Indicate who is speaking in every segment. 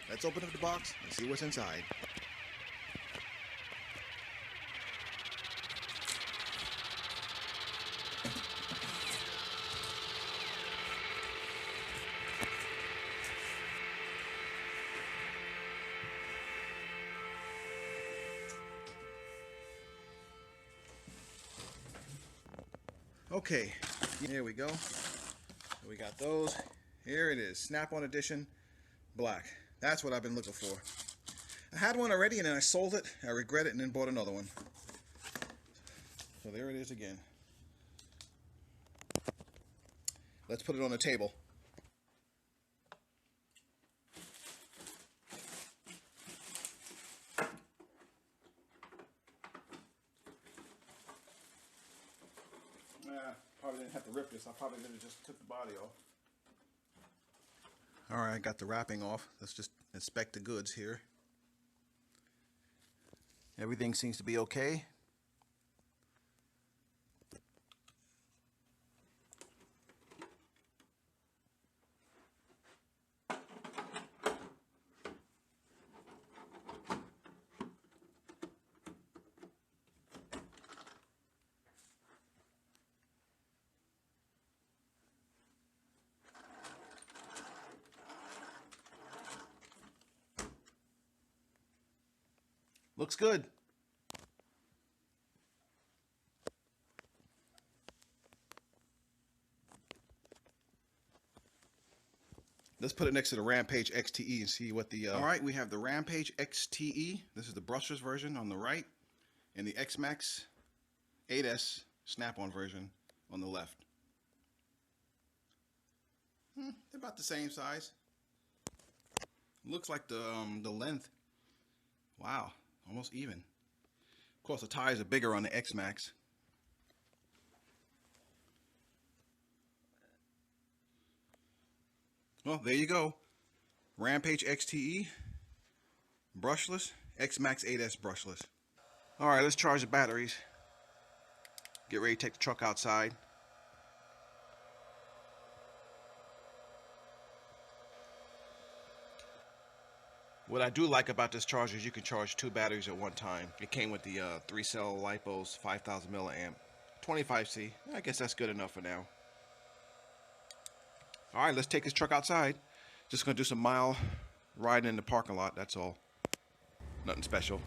Speaker 1: Let's open up the box and see what's inside. Okay, here we go. We got those. Here it is, Snap-on Edition Black. That's what I've been looking for. I had one already and then I sold it. I regret it and then bought another one. So there it is again. Let's put it on the table. Probably didn't have to rip this. I probably could have just took the body off. Alright, I got the wrapping off. Let's just inspect the goods here. Everything seems to be okay. Looks good. Let's put it next to the Rampage XTE and see what the... Alright, we have the Rampage XTE. This is the brushless version on the right. And the X Maxx 8S Snap-on version on the left. They're about the same size. Looks like the length. Wow. Almost even. Of course, the tires are bigger on the X Maxx. Well, there you go. Rampage XTE, brushless, X Maxx 8S brushless. Alright, let's charge the batteries. Get ready to take the truck outside. What I do like about this charger is you can charge 2 batteries at one time. It came with the 3-cell LiPos 5000 milliamp 25C. I guess that's good enough for now. Alright, let's take this truck outside. Just gonna do some mile riding in the parking lot, that's all. Nothing special.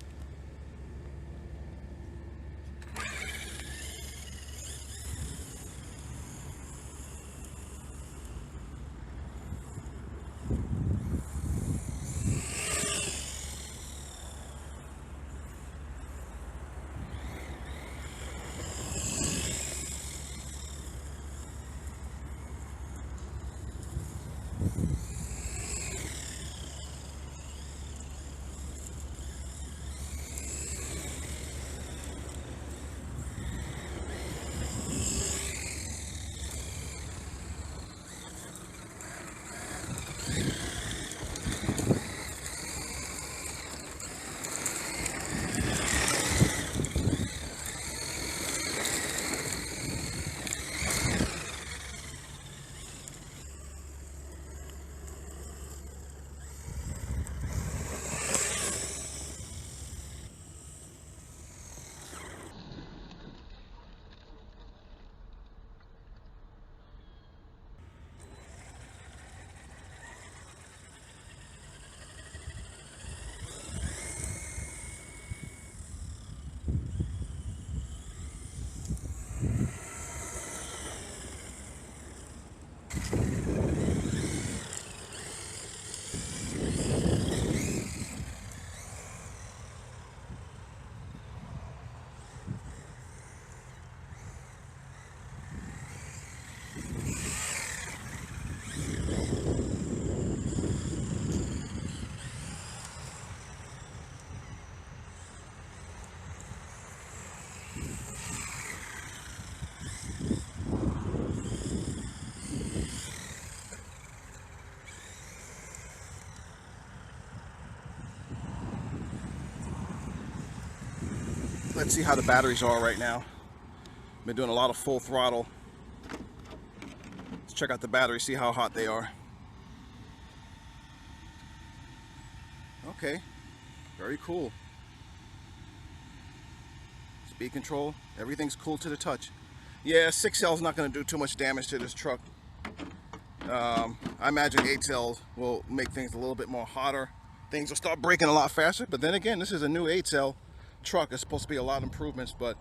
Speaker 1: let's see how the batteries are right now. Been doing a lot of full throttle. Let's check out the batteries, see how hot they are. Okay, very cool. Speed control, everything's cool to the touch. Yeah, 6L is not going to do too much damage to this truck. I imagine 8L will make things a little bit more hotter. Things will start breaking a lot faster, but then again, this is a new 8L truck. It's supposed to be a lot of improvements, but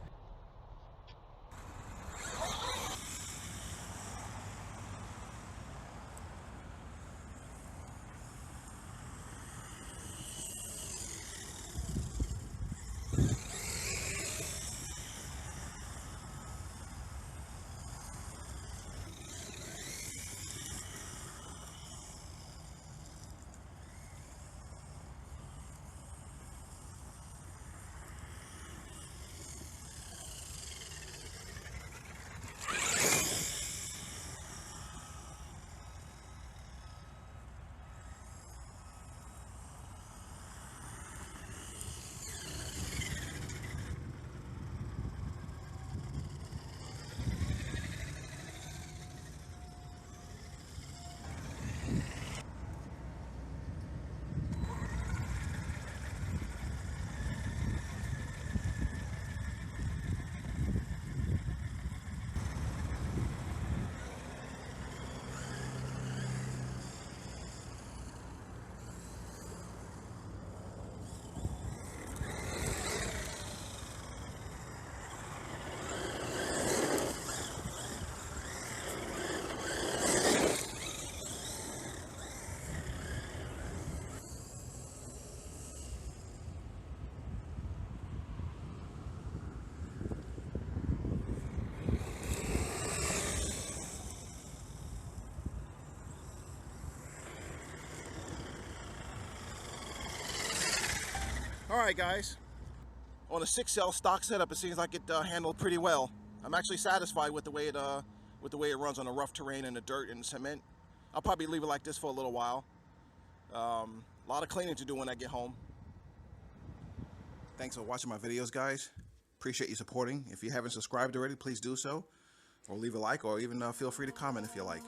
Speaker 1: alright guys, on a 6L stock setup, it seems like it handled pretty well. I'm actually satisfied with the way it runs on the rough terrain and the dirt and the cement. I'll probably leave it like this for a little while. A lot of cleaning to do when I get home. Thanks for watching my videos, guys. Appreciate you supporting. If you haven't subscribed already, please do so, or leave a like, or even feel free to comment if you like.